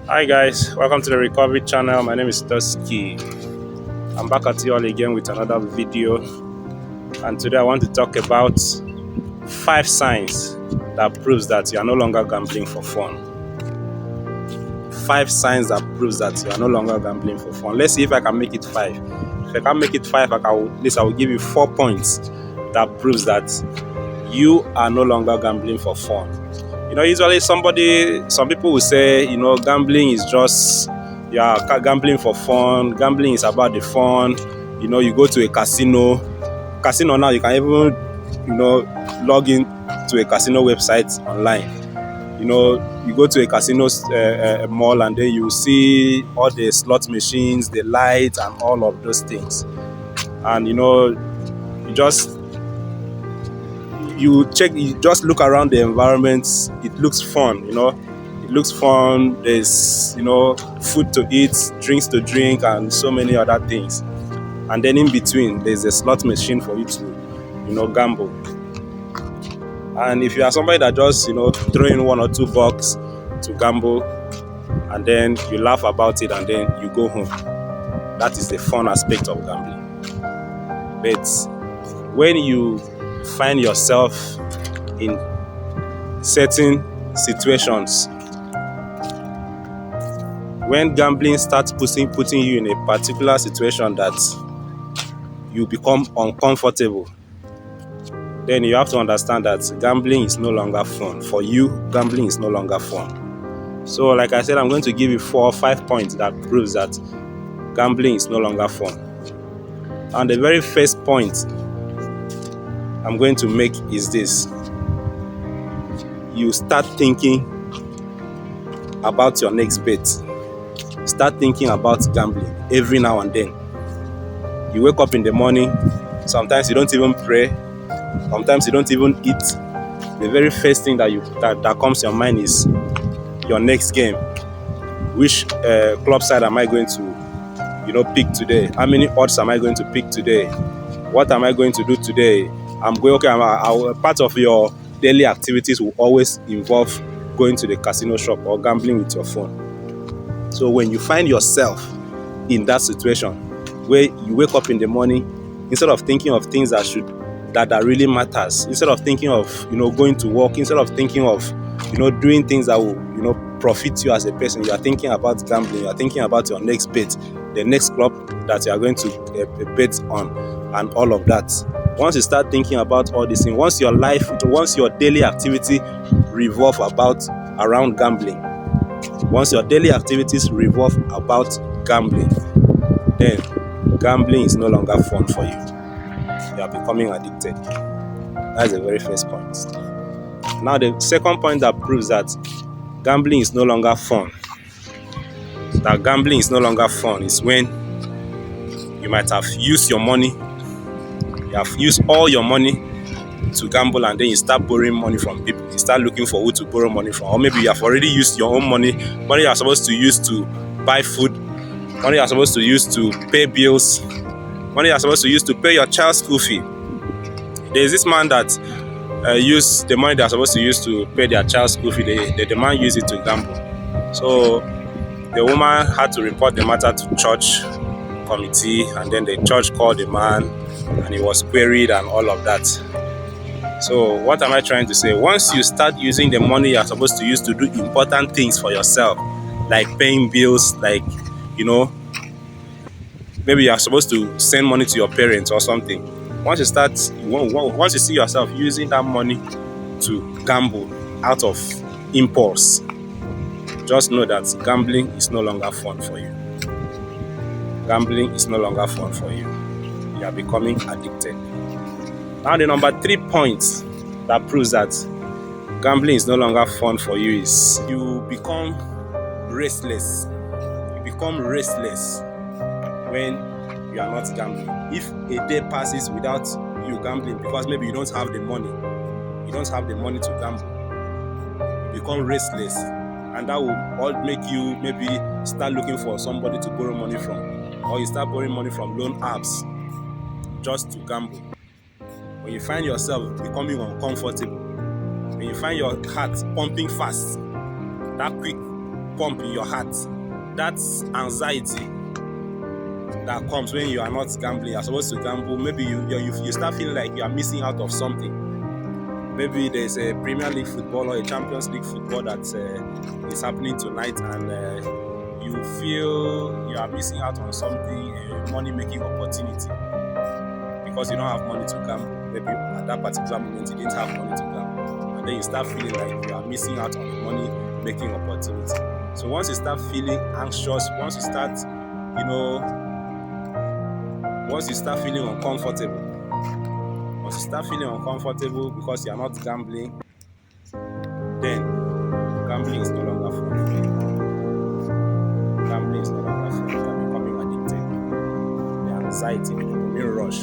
Hi guys, welcome to the recovery channel. My name is Dusky. I'm back at you all again with another video, and today I want to talk about 5 signs that proves that you are no longer gambling for fun. 5 signs that proves that you are no longer gambling for fun. Let's see if I can make it 5. If I can't make it 5, at least I will give you 4 points that proves that you are no longer gambling for fun. Usually some people will say, gambling is just, gambling for fun. Gambling is about the fun. You go to a casino. Casino now, you can even, log in to a casino website online. You go to a casino mall and then you see all the slot machines, the lights and all of those things. And, you just look around the environment. It looks fun. It looks fun. There's food to eat, drinks to drink, and so many other things. And then in between there's a slot machine for you to gamble. And if you are somebody that just throw in 1 or 2 bucks to gamble and then you laugh about it and then you go home, that is the fun aspect of gambling. But when you find yourself in certain situations, when gambling starts putting you in a particular situation that you become uncomfortable, then you have to understand that gambling is no longer fun. For you, gambling is no longer fun. So like I said, I'm going to give you 4 or 5 points that proves that gambling is no longer fun. And the very first point I'm going to make is this: you start thinking about your next bet. Start thinking about gambling every now and then. You wake up in the morning, sometimes you don't even pray, sometimes you don't even eat. The very first thing that comes to your mind is your next game. Which club side am I going to pick today? How many odds am I going to pick today? What am I going to do today? Part of your daily activities will always involve going to the casino shop or gambling with your phone. So when you find yourself in that situation where you wake up in the morning, instead of thinking of things that really matters, instead of thinking of going to work, instead of thinking of doing things that will profit you as a person, you are thinking about gambling. You are thinking about your next bet, the next club that you are going to bet on, and all of that. Once you start thinking about all these things, once your daily activity revolve around gambling, once your daily activities revolve about gambling, then gambling is no longer fun for you. You are becoming addicted. That's the very first point. Now the second point that proves that gambling is no longer fun, is when you might have used your money. You have used all your money to gamble and then you start borrowing money from people. You start looking for who to borrow money from. Or maybe you have already used your own money you are supposed to use to buy food, money you are supposed to use to pay bills, money you are supposed to use to pay your child's school fee. There is this man that used the money they are supposed to use to pay their child's school fee. The man used it to gamble. So the woman had to report the matter to church committee, and then the church called the man and he was queried and all of that. So what am I trying to say? Once you start using the money you are supposed to use to do important things for yourself, like paying bills, like maybe you are supposed to send money to your parents or something. Once you see yourself using that money to gamble out of impulse, just know that gambling is no longer fun for you. Gambling is no longer fun for you. You are becoming addicted. Now the number 3 point that proves that gambling is no longer fun for you is you become restless. You become restless when you are not gambling. If a day passes without you gambling because maybe you don't have the money to gamble, you become restless, and that will all make you maybe start looking for somebody to borrow money from, or you start borrowing money from loan apps just to gamble. When you find yourself becoming uncomfortable, when you find your heart pumping fast, that quick, pump in your heart, that anxiety that comes when you are not gambling, you are supposed to gamble. Maybe you start feeling like you are missing out of something. Maybe there's a Premier League football or a Champions League football that is happening tonight, and you feel you are missing out on something, a money-making opportunity, because you don't have money to gamble. Maybe at that particular moment you didn't have money to gamble, and then you start feeling like you are missing out on a money-making opportunity. So once you start feeling anxious, once you start feeling uncomfortable, because you are not gambling, then gambling is no longer fun. Gambling is no longer fun. You are becoming addicted. The anxiety, the dopamine rush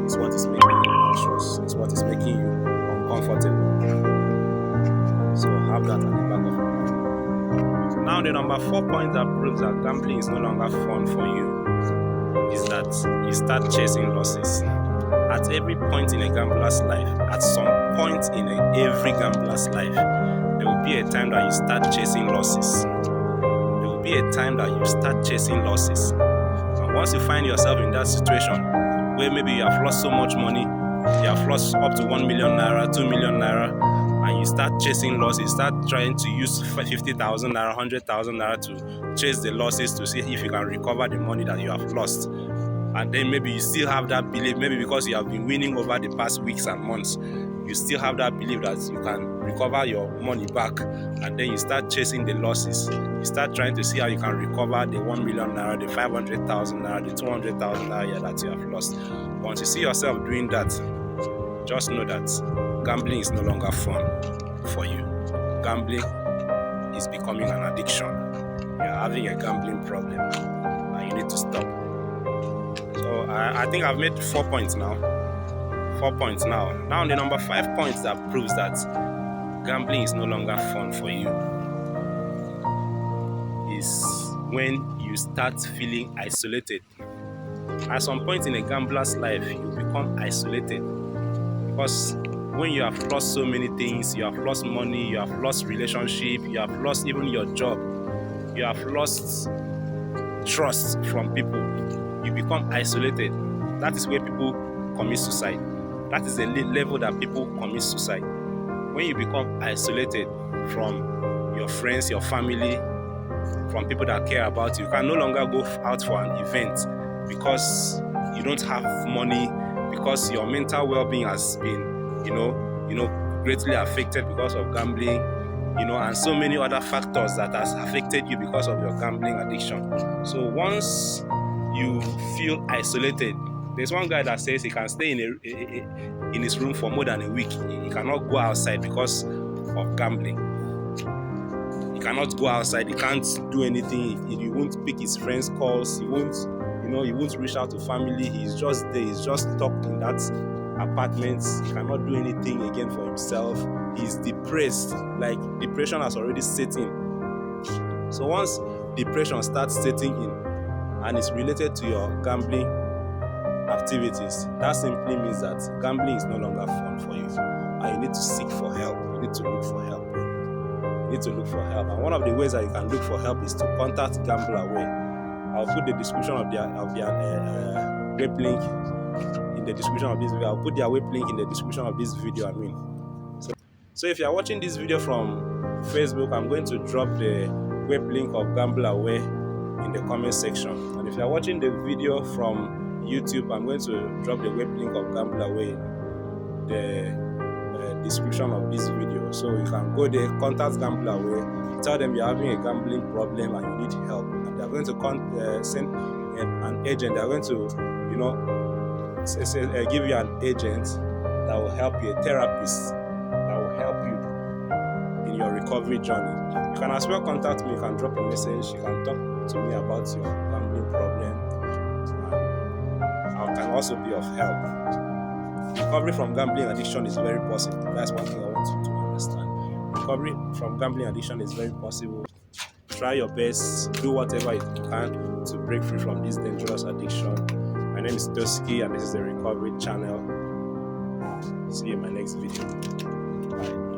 is what is making you anxious. It's what is making you uncomfortable. So have that at the back of your mind. So now the number 4 point that proves that gambling is no longer fun for you is that you start chasing losses. At every point in a gambler's life, at some point in every gambler's life, there will be a time that you start chasing losses. And once you find yourself in that situation where maybe you have lost so much money, you have lost up to 1 million naira, 2 million naira, and you start chasing losses, start trying to use 50,000 naira, 100,000 naira to chase the losses to see if you can recover the money that you have lost. And then maybe you still have that belief, maybe because you have been winning over the past weeks and months, you still have that belief that you can recover your money back, and then you start chasing the losses. You start trying to see how you can recover the 1 million naira, the 500,000 naira, the 200,000 naira that you have lost. Once you see yourself doing that, just know that gambling is no longer fun for you. Gambling is becoming an addiction. You are having a gambling problem, and you need to stop. So I think I've made 4 points now. Now the number 5 points that proves that gambling is no longer fun for you is when you start feeling isolated. At some point in a gambler's life, you become isolated, because when you have lost so many things, you have lost money, you have lost relationship, you have lost even your job, you have lost trust from people, you become isolated. That is where people commit suicide. That is the level that people commit suicide. When you become isolated from your friends, your family, from people that care about you, you can no longer go out for an event because you don't have money, because your mental well-being has been, greatly affected because of gambling, and so many other factors that has affected you because of your gambling addiction. So once you feel isolated, there's one guy that says he can stay in his room for more than a week. He cannot go outside because of gambling. He cannot go outside. He can't do anything. He won't pick his friends' calls. He won't reach out to family. He's just there. He's just stuck in that apartment. He cannot do anything again for himself. He's depressed. Like, depression has already set in. So once depression starts setting in and it's related to your gambling activities, that simply means that gambling is no longer fun for you, and you need to seek for help. You need to look for help, bro. You need to look for help, and one of the ways that you can look for help is to contact Gamble Aware. I'll put the description of their web link in the description of this video. I'll put their web link in the description of this video. So if you are watching this video from Facebook, I'm going to drop the web link of Gamble Aware in the comment section, and if you are watching the video from YouTube, I'm going to drop the web link of Gamble Away in the description of this video. So you can go there, contact Gamble Away, tell them you're having a gambling problem and you need help, and they're going to send an agent. They're going to, give you an agent that will help you, a therapist that will help you in your recovery journey. You can as well contact me. You can drop a message. You can talk to me about your gambling problem. I can also be of help. Recovery from gambling addiction is very possible. That's one thing I want you to understand. Recovery from gambling addiction is very possible. Try your best. Do whatever you can to break free from this dangerous addiction. My name is Toski, and this is the Recovery Channel. See you in my next video. Bye.